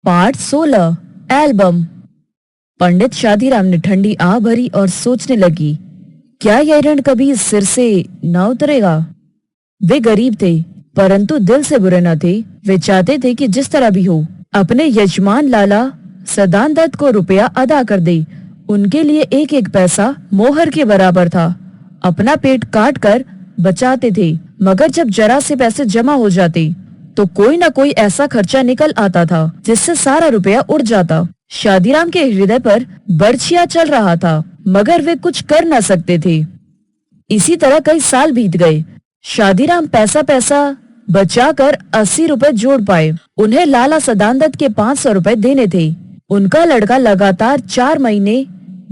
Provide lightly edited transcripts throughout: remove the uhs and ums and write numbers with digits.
Part 16 album. पंडित शादीराम ने ठंडी आह भरी और सोचने लगी, क्या यह ऋण कभी सिर से न उतरेगा। वे गरीब थे परंतु दिल से बुरे न थे। वे चाहते थे कि जिस तरह भी हो अपने यजमान लाला सदान दत्त को रुपया अदा कर दे। उनके लिए एक एक पैसा मोहर के बराबर था। अपना पेट काट कर बचाते थे, मगर जब जरा से पैसे जमा हो जाते तो कोई न कोई ऐसा खर्चा निकल आता था जिससे सारा रुपया उड़ जाता। शादीराम के हृदय पर बर्छिया चल रहा था, मगर वे कुछ कर न सकते थे। इसी तरह कई साल बीत गए। शादीराम पैसा पैसा बचाकर 80 रुपए जोड़ पाए। उन्हें लाला सदानंद के 500 रुपए देने थे। उनका लड़का लगातार 4 महीने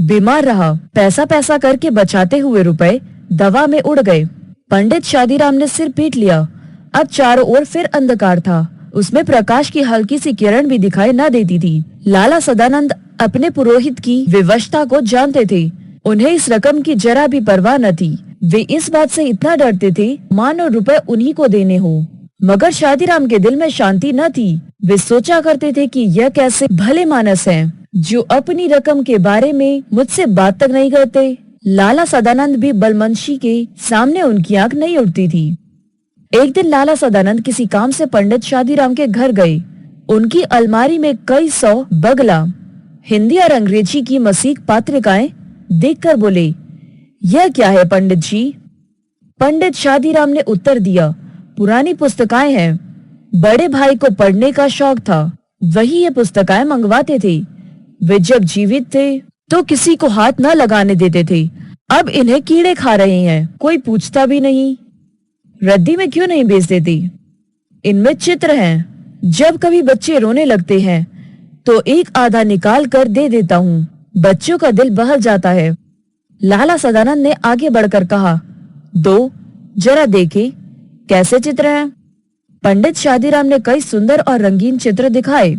बीमार रहा। पैसा पैसा करके बचाते हुए रुपए दवा में उड़ गए। पंडित शादीराम ने सिर पीट लिया। अब चारों ओर फिर अंधकार था। उसमें प्रकाश की हल्की सी किरण भी दिखाई न देती थी। लाला सदानंद अपने पुरोहित की विवशता को जानते थे। उन्हें इस रकम की जरा भी परवाह न थी। वे इस बात से इतना डरते थे मानो रुपए उन्हीं को देने हो। मगर शादीराम के दिल में शांति न थी। वे सोचा करते थे कि यह कैसे भले मानस हैं जो अपनी रकम के बारे में मुझसे बात तक नहीं करते। लाला सदानंद भी बलमंशी के सामने उनकी आंख नहीं उठती थी। एक दिन लाला सदानंद किसी काम से पंडित शादीराम के घर गए। उनकी अलमारी में कई 100 बगला, हिंदी और अंग्रेजी की मसीक पत्रिकाएं देखकर बोले, यह क्या है पंडित जी? पंडित शादीराम ने उत्तर दिया, पुरानी पुस्तकाएं हैं। बड़े भाई को पढ़ने का शौक था, वही ये पुस्तकाएं मंगवाते थे। वे जब जीवित थे तो किसी को हाथ न लगाने देते थे। अब इन्हें कीड़े खा रहे हैं, कोई पूछता भी नहीं। रद्दी में क्यों नहीं बेच देती? इनमें चित्र हैं। जब कभी बच्चे रोने लगते हैं तो एक आधा निकाल कर दे देता हूँ। बच्चों का दिल बहल जाता है। लाला सदानंद ने आगे बढ़कर कहा, दो जरा देखे कैसे चित्र हैं। पंडित शादीराम ने कई सुंदर और रंगीन चित्र दिखाए।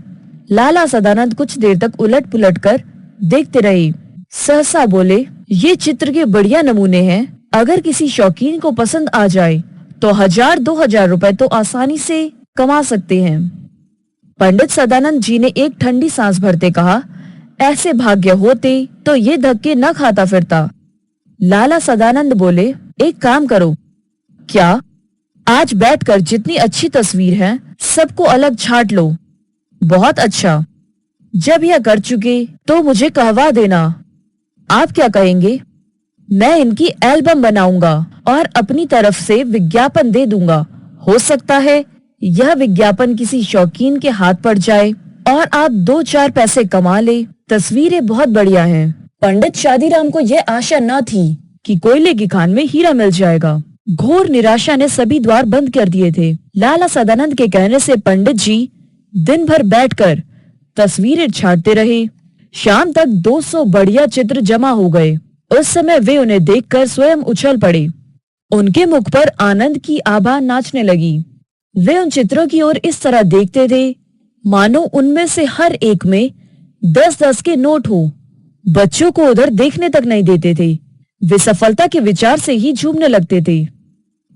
लाला सदानंद कुछ देर तक उलट पुलट कर देखते रहे। सहसा बोले, ये चित्र के बढ़िया नमूने हैं। अगर किसी शौकीन को पसंद आ जाए तो 1000-2000 रुपए तो आसानी से कमा सकते हैं। पंडित सदानंद जी ने एक ठंडी सांस भरते कहा, ऐसे भाग्य होते तो ये धक्के न खाता फिरता। लाला सदानंद बोले, एक काम करो। क्या? आज बैठकर जितनी अच्छी तस्वीर है सबको अलग छांट लो। बहुत अच्छा। जब यह कर चुके तो मुझे कहवा देना। आप क्या कहेंगे? मैं इनकी एल्बम बनाऊंगा और अपनी तरफ से विज्ञापन दे दूंगा। हो सकता है यह विज्ञापन किसी शौकीन के हाथ पड़ जाए और आप 2-4 पैसे कमा ले। तस्वीरें बहुत बढ़िया हैं। पंडित शादीराम को यह आशा न थी कि कोयले की खान में हीरा मिल जाएगा। घोर निराशा ने सभी द्वार बंद कर दिए थे। लाला सदानंद के कहने से पंडित जी दिन भर बैठकर तस्वीरें छांटते रहे। शाम तक 200 बढ़िया चित्र जमा हो गए। उस समय वे उन्हें देखकर स्वयं उछल पड़े। उनके मुख पर आनंद की आभा नाचने लगी। वे उन चित्रों की ओर इस तरह देखते थे मानो उनमें से हर एक में 10-10 के नोट हो। बच्चों को उधर देखने तक नहीं देते थे। वे सफलता के विचार से ही झूमने लगते थे।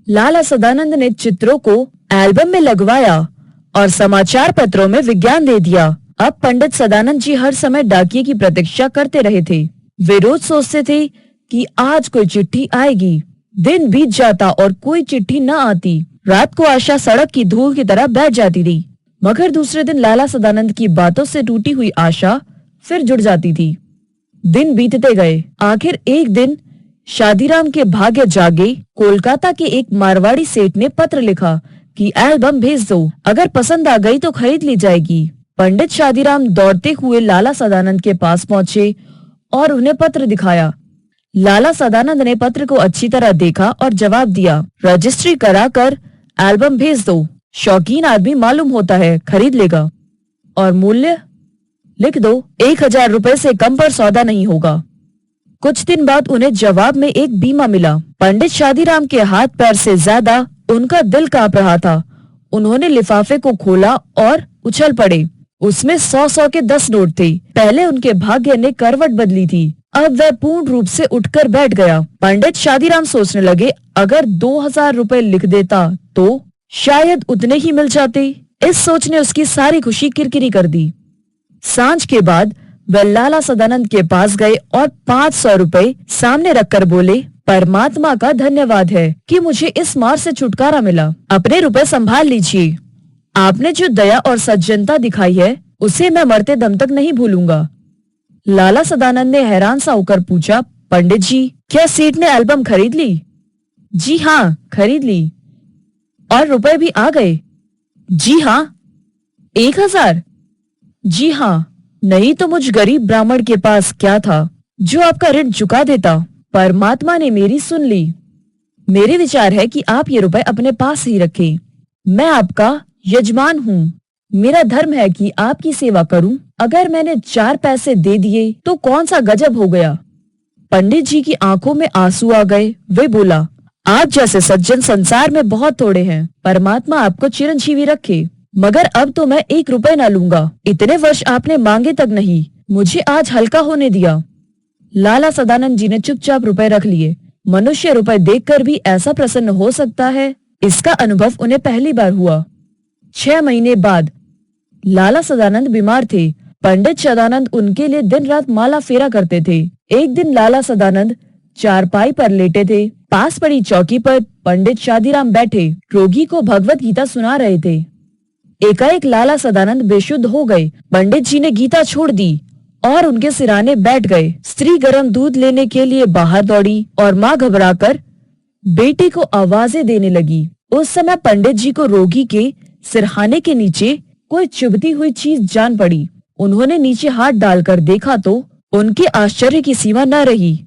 लाला सदानंद ने चित्रों को एल्बम में लगवाया और समाचार पत्रों में विज्ञापन दे दिया। अब पंडित सदानंद जी हर समय डाकिये की प्रतीक्षा करते रहे थे। वे रोज सोचते थे कि आज कोई चिट्ठी आएगी। दिन बीत जाता और कोई चिट्ठी न आती। रात को आशा सड़क की धूल की तरह बैठ जाती थी। मगर दूसरे दिन लाला सदानंद की बातों से टूटी हुई आशा फिर जुड़ जाती थी। दिन बीतते गए। आखिर एक दिन शादीराम के भाग्य जागे। कोलकाता के एक मारवाड़ी सेठ ने पत्र लिखा कि एल्बम भेज दो, अगर पसंद आ गई तो खरीद ली जाएगी। पंडित शादीराम दौड़ते हुए लाला सदानंद के पास पहुंचे और उन्हें पत्र दिखाया। लाला सदानंद ने पत्र को अच्छी तरह देखा और जवाब दिया, रजिस्ट्री कराकर एल्बम भेज दो। शौकीन आदमी मालूम होता है, खरीद लेगा। और मूल्य लिख दो, 1000 रुपए से कम पर सौदा नहीं होगा। कुछ दिन बाद उन्हें जवाब में एक बीमा मिला। पंडित शादीराम के हाथ पैर से ज्यादा उनका दिल कांप रहा था। उन्होंने लिफाफे को खोला और उछल पड़े। उसमें 100-100 के 10 नोट थे। पहले उनके भाग्य ने करवट बदली थी, अब वह पूर्ण रूप से उठकर बैठ गया। पंडित शादीराम सोचने लगे, अगर 2000 रुपए लिख देता तो शायद उतने ही मिल जाते। इस सोच ने उसकी सारी खुशी किरकिरी कर दी। सांझ के बाद वह लाला सदानंद के पास गए और 500 रुपए सामने रखकर बोले, परमात्मा का धन्यवाद है कि मुझे इस मार से छुटकारा मिला। अपने रुपए संभाल लीजिए। आपने जो दया और सज्जनता दिखाई है उसे मैं मरते दम तक नहीं भूलूंगा। लाला सदानंद ने हैरान सा होकर पूछा, पंडित जी, क्या सेठ ने एल्बम खरीद ली? जी हाँ, खरीद ली। और रुपए भी आ गए? जी हाँ। 1000? जी हाँ। नहीं तो मुझ गरीब ब्राह्मण के पास क्या था जो आपका ऋण चुका देता। परमात्मा ने मेरी सुन ली। मेरे विचार है कि आप ये रुपए अपने पास ही रखें। मैं आपका यजमान हूँ। मेरा धर्म है कि आपकी सेवा करूं। अगर मैंने 4 पैसे दे दिए तो कौन सा गजब हो गया। पंडित जी की आंखों में आंसू आ गए। वे बोला, आप जैसे सज्जन संसार में बहुत थोड़े हैं। परमात्मा आपको चिरंजीवी रखे। मगर अब तो मैं 1 रुपए न लूंगा। इतने वर्ष आपने मांगे तक नहीं, मुझे आज हल्का होने दिया। लाला सदानंद जी ने चुपचाप रुपए रख लिए। मनुष्य रुपए देखकर भी ऐसा प्रसन्न हो सकता है, इसका अनुभव उन्हें पहली बार हुआ। 6 महीने बाद लाला सदानंद बीमार थे। पंडित सदानंद उनके लिए दिन रात माला फेरा करते थे। एक दिन लाला सदानंद चारपाई पर लेटे थे। पास पड़ी चौकी पर पंडित शादीराम बैठे रोगी को भगवत गीता सुना रहे थे। एकाएक लाला सदानंद बेशुद्ध हो गए। पंडित जी ने गीता छोड़ दी और उनके सिराने बैठ गए। स्त्री गर्म दूध लेने के लिए बाहर दौड़ी और माँ घबराकर बेटे को आवाजें देने लगी। उस समय पंडित जी को रोगी के सिरहाने के नीचे कोई चुभती हुई चीज जान पड़ी। उन्होंने नीचे हाथ डालकर देखा तो उनके आश्चर्य की सीमा न रही।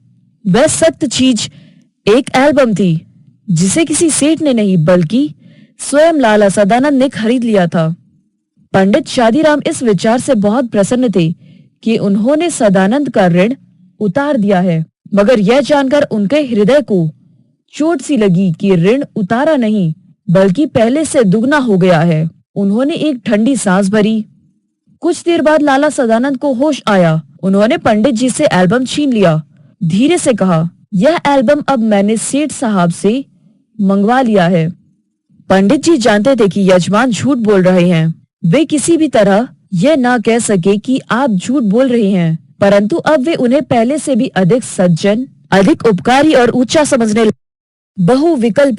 वह सख्त चीज एक एल्बम थी जिसे किसी सेठ ने नहीं बल्कि स्वयं लाला सदानंद ने खरीद लिया था। पंडित शादीराम इस विचार से बहुत प्रसन्न थे कि उन्होंने सदानंद का ऋण उतार दिया है, मगर यह जानकर उनके हृदय को चोट सी लगी कि ऋण उतारा नहीं बल्कि पहले से दुगना हो गया है। उन्होंने एक ठंडी सांस भरी। कुछ देर बाद लाला सदानंद को होश आया। उन्होंने पंडित जी से एल्बम छीन लिया। धीरे से कहा, यह एल्बम अब मैंने सेठ साहब से मंगवा लिया है। पंडित जी जानते थे कि यजमान झूठ बोल रहे हैं। वे किसी भी तरह यह ना कह सके कि आप झूठ बोल रहे हैं, परंतु अब वे उन्हें पहले से भी अधिक सज्जन, अधिक उपकारी और ऊंचा समझने लगे। बहुविकल्प